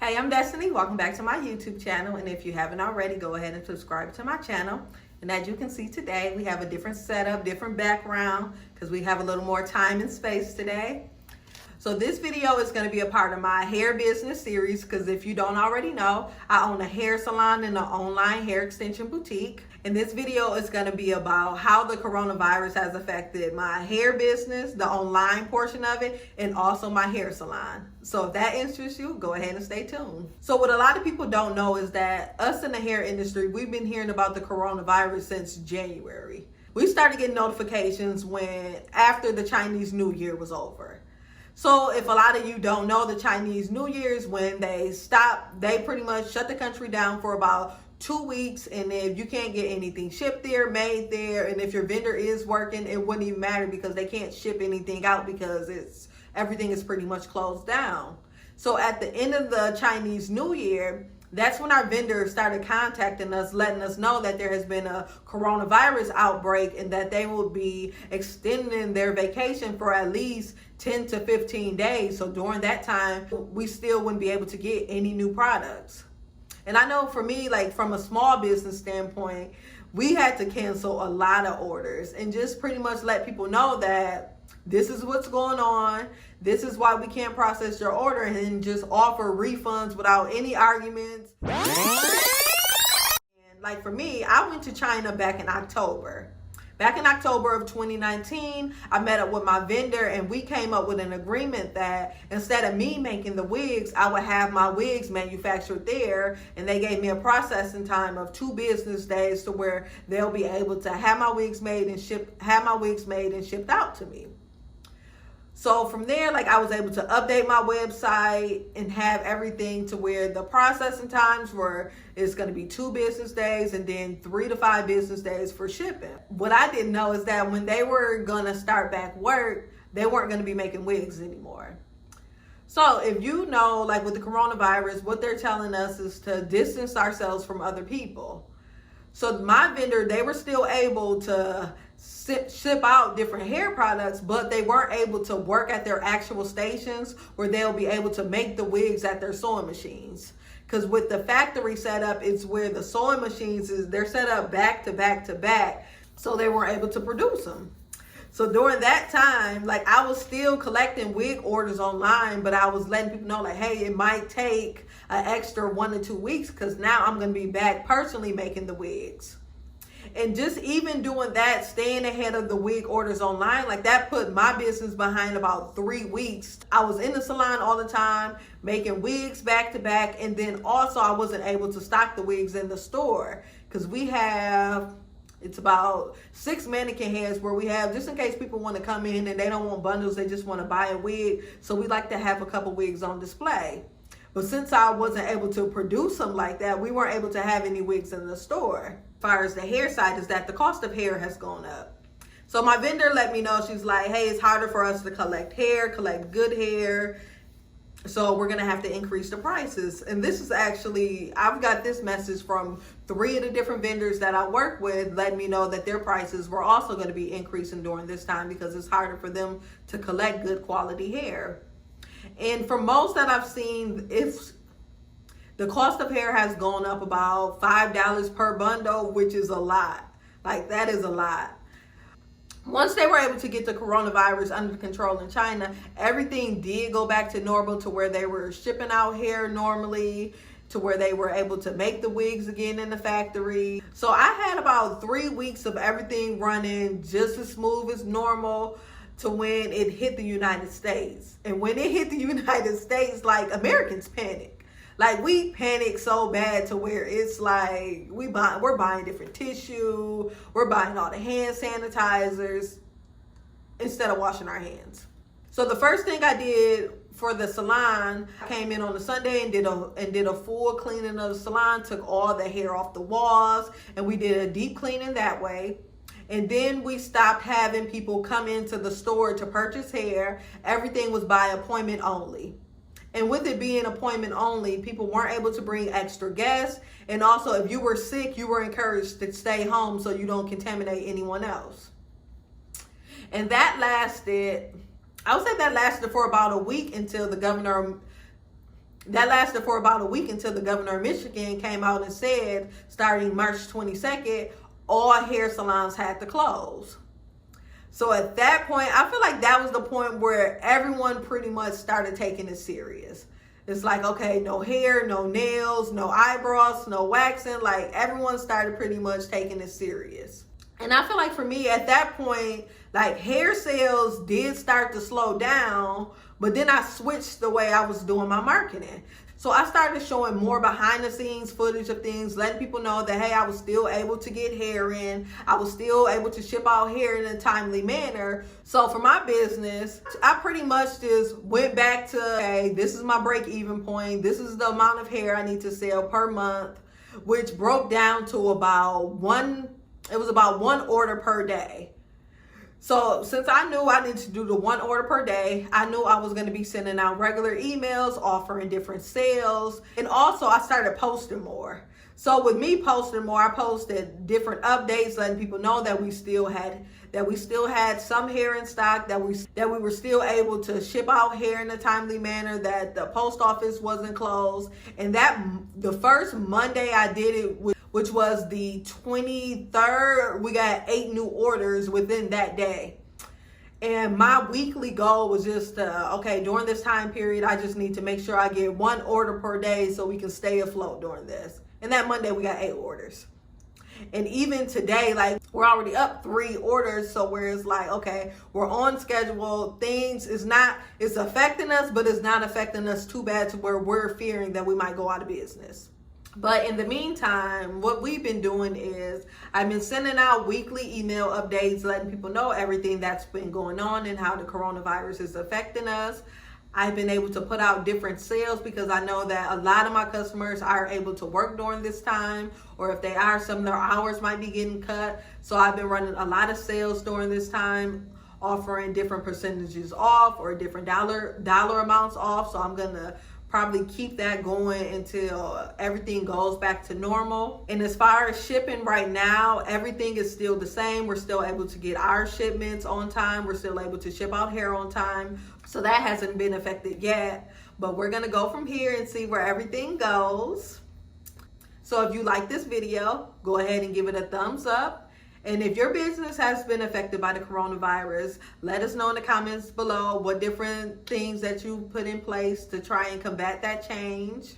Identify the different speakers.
Speaker 1: Hey, I'm Destiny. Welcome back to my YouTube channel. And if you haven't already, go ahead and subscribe to my channel. And as you can see today, we have a different setup, different background, because we have a little more time and space today. So this video is going to be a part of my hair business series, because if you don't already know, I own a hair salon and an online hair extension boutique. And this video is going to be about how the coronavirus has affected my hair business, the online portion of it, and also my hair salon. So if that interests you, go ahead and stay tuned. So what a lot of people don't know is that us in the hair industry, we've been hearing about the coronavirus since January. We started getting notifications after the Chinese New Year was over. So if a lot of you don't know, the Chinese New Year is when they pretty much shut the country down for about 2 weeks, and if you can't get anything shipped there, made there, and if your vendor is working, it wouldn't even matter because they can't ship anything out because everything is pretty much closed down. So at the end of the Chinese New Year, that's when our vendors started contacting us, letting us know that there has been a coronavirus outbreak and that they will be extending their vacation for at least 10 to 15 days. So during that time, we still wouldn't be able to get any new products. And I know for me, like from a small business standpoint, we had to cancel a lot of orders and just pretty much let people know that this is what's going on. This is why we can't process your order, and just offer refunds without any arguments. And like for me, I went to China back in October. Back in October of 2019, I met up with my vendor and we came up with an agreement that instead of me making the wigs, I would have my wigs manufactured there, and they gave me a processing time of 2 business days to where they'll be able to have my wigs made and shipped out to me. So from there, like I was able to update my website and have everything to where the processing times it's going to be 2 business days and then 3 to 5 business days for shipping. What I didn't know is that when they were going to start back work, they weren't going to be making wigs anymore. So if you know, like with the coronavirus, what they're telling us is to distance ourselves from other people. So my vendor, they were still able to ship out different hair products, but they weren't able to work at their actual stations where they'll be able to make the wigs at their sewing machines. Because with the factory setup, it's where the sewing machines they're set up back to back to back, so they weren't able to produce them. So during that time, like I was still collecting wig orders online, but I was letting people know like, hey, it might take an extra 1 to 2 weeks because now I'm going to be back personally making the wigs. And just even doing that, staying ahead of the wig orders online, like that put my business behind about 3 weeks. I was in the salon all the time, making wigs back to back. And then also I wasn't able to stock the wigs in the store because it's about 6 mannequin heads where we have, just in case people want to come in and they don't want bundles, they just want to buy a wig. So we like to have a couple wigs on display. But since I wasn't able to produce them like that, we weren't able to have any wigs in the store. As far as the hair side is that the cost of hair has gone up. So my vendor let me know, she's like, hey, it's harder for us to collect good hair. So we're going to have to increase the prices. And this is actually, I've got this message from 3 of the different vendors that I work with, letting me know that their prices were also going to be increasing during this time because it's harder for them to collect good quality hair. And for most that I've seen, the cost of hair has gone up about $5 per bundle, which is a lot. Like that is a lot. Once they were able to get the coronavirus under control in China, everything did go back to normal to where they were shipping out hair normally, to where they were able to make the wigs again in the factory. So I had about 3 weeks of everything running just as smooth as normal to when it hit the United States. And when it hit the United States, like Americans panic. Like we panic so bad to where it's like we're buying different tissue, we're buying all the hand sanitizers instead of washing our hands. So the first thing I did for the salon, I came in on a Sunday and did a full cleaning of the salon, took all the hair off the walls, and we did a deep cleaning that way. And then we stopped having people come into the store to purchase hair. Everything was by appointment only. And with it being appointment only, people weren't able to bring extra guests. And also, if you were sick, you were encouraged to stay home so you don't contaminate anyone else. And that lasted, I would say that lasted for about a week until the governor That lasted for about a week until the governor of Michigan came out and said, starting March 22nd, all hair salons had to close. So at that point, I feel like that was the point where everyone pretty much started taking it serious. It's like, okay, no hair, no nails, no eyebrows, no waxing. Like, everyone started pretty much taking it serious. And I feel like for me at that point, like, hair sales did start to slow down, but then I switched the way I was doing my marketing. So I started showing more behind the scenes footage of things, letting people know that, hey, I was still able to get hair in. I was still able to ship out hair in a timely manner. So for my business, I pretty much just went back to, hey, this is my break even point. This is the amount of hair I need to sell per month, which broke down to about one order per day. So since I knew I needed to do the one order per day, I knew I was going to be sending out regular emails, offering different sales. And also I started posting more. So with me posting more, I posted different updates, letting people know that we still had some hair in stock, that we were still able to ship out hair in a timely manner, that the post office wasn't closed. And that the first Monday I did it, which was the 23rd, we got 8 new orders within that day. And my weekly goal was just, okay, during this time period, I just need to make sure I get 1 order per day so we can stay afloat during this. And that Monday, we got 8 orders. And even today, like, we're already up 3 orders. So where it's like, okay, we're on schedule. It's affecting us, but it's not affecting us too bad to where we're fearing that we might go out of business. But in the meantime, what we've been doing is I've been sending out weekly email updates, letting people know everything that's been going on and how the coronavirus is affecting us. I've been able to put out different sales because I know that a lot of my customers are able to work during this time, or if they are, some of their hours might be getting cut. So I've been running a lot of sales during this time, offering different percentages off or different dollar amounts off. So I'm going to probably keep that going until everything goes back to normal. And as far as shipping right now, everything is still the same. We're still able to get our shipments on time. We're still able to ship out hair on time. So that hasn't been affected yet, but we're gonna go from here and see where everything goes. So if you like this video, go ahead and give it a thumbs up. And if your business has been affected by the coronavirus, let us know in the comments below what different things that you put in place to try and combat that change.